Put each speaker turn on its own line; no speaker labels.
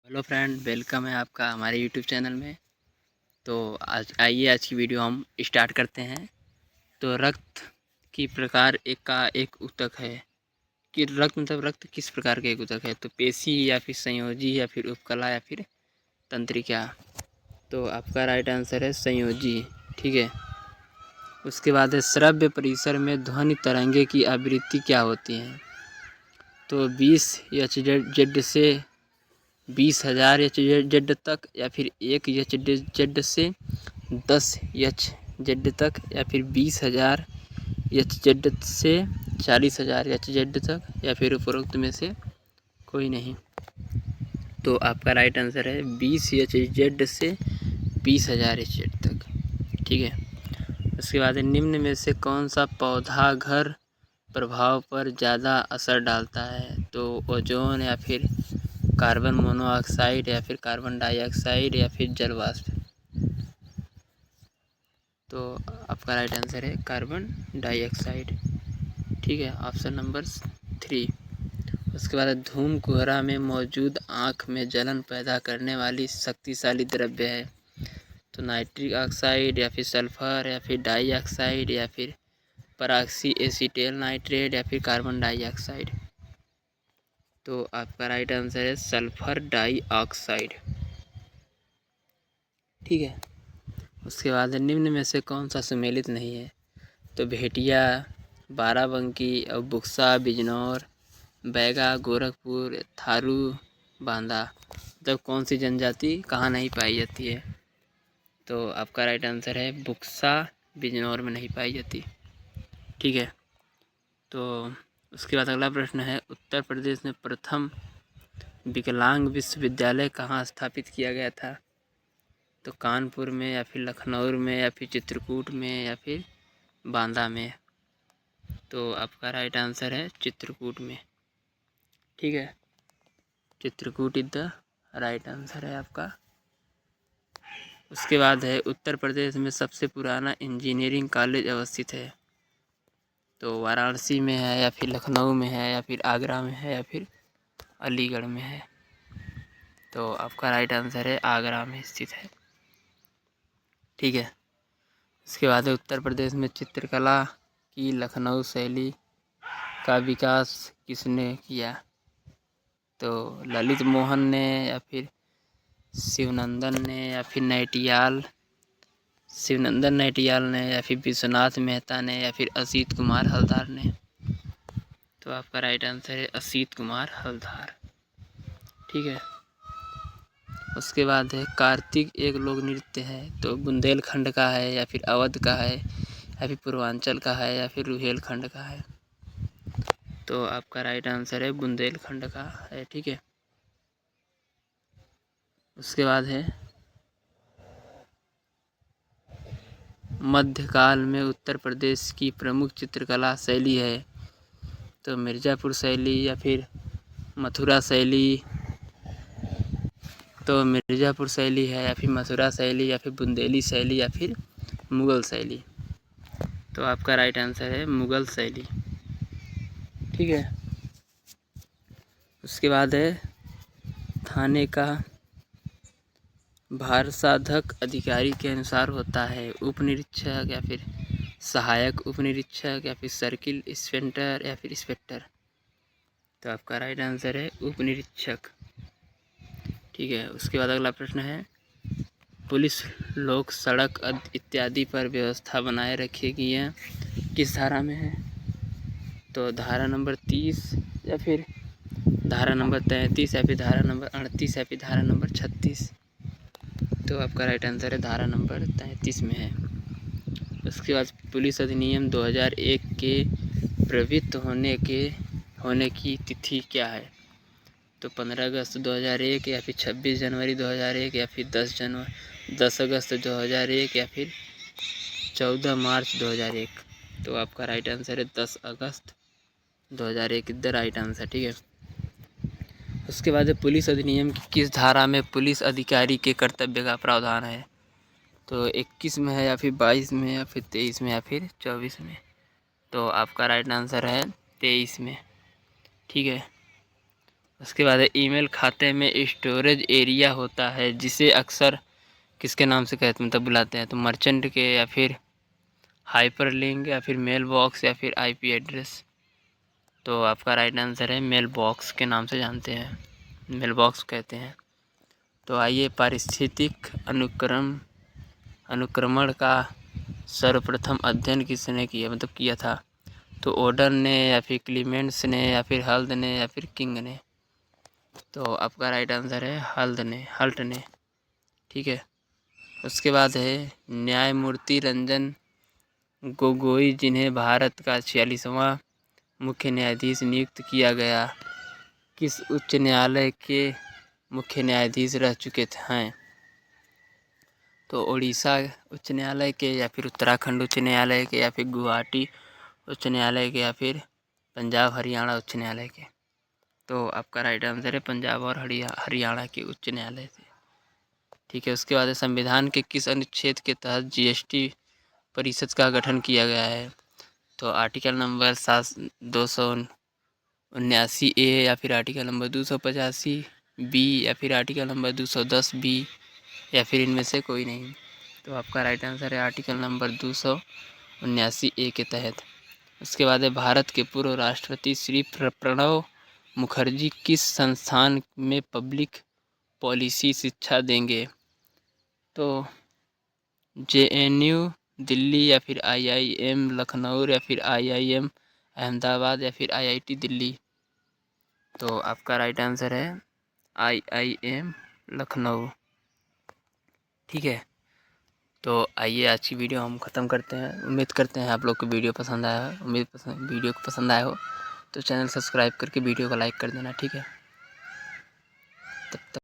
Hello friend, welcome है आपका हमारे यूट्यूब चैनल में। तो आज की वीडियो हम स्टार्ट करते हैं। तो रक्त की प्रकार एक ऊतक है कि रक्त किस प्रकार का एक ऊतक है। तो पेशी या फिर संयोजी या फिर उपकला या फिर तंत्रिका। तो आपका राइट आंसर है संयोजी। ठीक है। उसके बाद है श्रव्य परिसर में ध्वनि तरंगे की आवृत्ति क्या होती है। तो 20 एच से 20,000 एच तक, या फिर 1 एच से 10 एच तक, या फिर 20,000 एच से 40,000 एच तक, या फिर उपरोक्त में से कोई नहीं। तो आपका राइट आंसर है 20 एच से 20,000 एच तक। ठीक है। उसके बाद निम्न में से कौन सा पौधा घर प्रभाव पर ज़्यादा असर डालता है। तो ओजोन या फिर कार्बन मोनोऑक्साइड या फिर कार्बन डाइऑक्साइड या फिर जल वाष्प। तो आपका राइट आंसर है कार्बन डाइऑक्साइड। ठीक है, ऑप्शन नंबर 3। उसके बाद धूम कोहरा में मौजूद आँख में जलन पैदा करने वाली शक्तिशाली द्रव्य है। तो नाइट्रिक ऑक्साइड या फिर सल्फर या फिर डाइऑक्साइड या फिर पराक्सी एसीटेल नाइट्रेट या फिर कार्बन डाइऑक्साइड। तो आपका राइट आंसर है सल्फर डाइऑक्साइड। ठीक है। उसके बाद निम्न में से कौन सा सुमेलित नहीं है। तो भेटिया, बाराबंकी और बुक्सा, बिजनौर, बैगा, गोरखपुर, थारू, बांदा। मतलब कौन सी जनजाति कहाँ नहीं पाई जाती है। तो आपका राइट आंसर है बुक्सा बिजनौर में नहीं पाई जाती। ठीक है। तो उसके बाद अगला प्रश्न है उत्तर प्रदेश में प्रथम विकलांग विश्वविद्यालय कहाँ स्थापित किया गया था। तो कानपुर में या फिर लखनऊ में या फिर चित्रकूट में या फिर बांदा में। तो आपका राइट आंसर है चित्रकूट में। ठीक है, Chitrakoot is the right answer है आपका। उसके बाद है उत्तर प्रदेश में सबसे पुराना इंजीनियरिंग कॉलेज अवस्थित है। तो वाराणसी में है या फिर लखनऊ में है या फिर आगरा में है या फिर अलीगढ़ में है। तो आपका राइट आंसर है आगरा में स्थित है। ठीक है। इसके बाद उत्तर प्रदेश में चित्रकला की लखनऊ शैली का विकास किसने किया। तो ललित मोहन ने या फिर शिवनंदन ने या फिर शिवनंदन नैटियाल ने या फिर विश्वनाथ मेहता ने या फिर असित कुमार हलदार ने। तो आपका राइट आंसर है असित कुमार हलदार। ठीक है। उसके बाद है कार्तिक एक लोक नृत्य है। तो बुंदेलखंड का है या फिर अवध का है या फिर पूर्वांचल का है या फिर रुहेलखंड का है। तो आपका राइट आंसर है बुंदेलखंड का है। ठीक है। उसके बाद है मध्यकाल में उत्तर प्रदेश की प्रमुख चित्रकला शैली है। तो मिर्ज़ापुर शैली या फिर मथुरा शैली। तो मिर्ज़ापुर शैली है या फिर मथुरा शैली या फिर बुंदेली शैली या फिर मुग़ल शैली। तो आपका राइट आंसर है मुग़ल शैली। ठीक है। उसके बाद है थाने का भारसाधक अधिकारी के अनुसार होता है उप निरीक्षक या फिर सहायक उप निरीक्षक या फिर सर्किल इंस्पेक्टर या फिर इंस्पेक्टर। तो आपका राइट आंसर है उप निरीक्षक। ठीक है। उसके बाद अगला प्रश्न है पुलिस लोक सड़क इत्यादि पर व्यवस्था बनाए रखेगी यह किस धारा में है। तो धारा नंबर 30 या फिर धारा नंबर 33 या फिर धारा नंबर 38 या फिर धारा नंबर 36। तो आपका राइट आंसर है धारा नंबर 33 में है। उसके बाद पुलिस अधिनियम 2001 के प्रवृत्त होने की तिथि क्या है। तो 15 अगस्त 2001 या फिर 26 जनवरी 2001 या फिर 10 अगस्त 2001 या फिर 14 मार्च 2001। तो आपका राइट आंसर है 10 अगस्त 2001 द राइट आंसर। ठीक है। उसके बाद पुलिस अधिनियम की किस धारा में पुलिस अधिकारी के कर्तव्य का प्रावधान है। तो 21 में है या फिर 22 में या फिर 23 में या फिर 24 में। तो आपका राइट आंसर है 23 में। ठीक है। उसके बाद है ईमेल खाते में स्टोरेज एरिया होता है जिसे अक्सर किसके नाम से कहते मतलब बुलाते हैं, तो मर्चेंट के या फिर हाइपरलिंक या फिर मेल बॉक्स या फिर आईपी एड्रेस। तो आपका राइट आंसर है मेल बॉक्स के नाम से जानते हैं, मेल बॉक्स कहते हैं। तो आइए, पारिस्थितिक अनुक्रमण का सर्वप्रथम अध्ययन किसने किया मतलब किया था, तो ओडर ने या फिर क्लीमेंट्स ने या फिर हल्द ने या फिर किंग ने। तो आपका राइट आंसर है हल्ट ने। ठीक है, उसके बाद है न्यायमूर्ति रंजन गोगोई जिन्हें भारत का 46वां मुख्य न्यायाधीश नियुक्त किया गया, किस उच्च न्यायालय के मुख्य न्यायाधीश रह चुके हैं, तो उड़ीसा उच्च न्यायालय के या फिर उत्तराखंड उच्च न्यायालय के या फिर गुवाहाटी उच्च न्यायालय के या फिर पंजाब हरियाणा उच्च न्यायालय के। तो आपका राइट आंसर है पंजाब और हरियाणा के उच्च न्यायालय से। ठीक है, उसके बाद संविधान के किस अनुच्छेद के तहत जीएसटी परिषद का गठन किया गया है, तो आर्टिकल नंबर 279 ए या फिर आर्टिकल नंबर 285 बी या फिर आर्टिकल नंबर 210 बी या फिर इनमें से कोई नहीं। तो आपका राइट आंसर है आर्टिकल नंबर 279 ए के तहत। उसके बाद है भारत के पूर्व राष्ट्रपति श्री प्रणब मुखर्जी किस संस्थान में पब्लिक पॉलिसी शिक्षा देंगे, तो जेएनयू दिल्ली या फिर आईआईएम लखनऊ या फिर आईआईएम अहमदाबाद या फिर आईआईटी दिल्ली। तो आपका राइट आंसर है आईआईएम लखनऊ। ठीक है, तो आइए आज की वीडियो हम ख़त्म करते हैं। उम्मीद करते हैं आप लोग को वीडियो पसंद आया हो। वीडियो को पसंद आया हो तो चैनल सब्सक्राइब करके वीडियो को लाइक कर देना। ठीक है, तब तक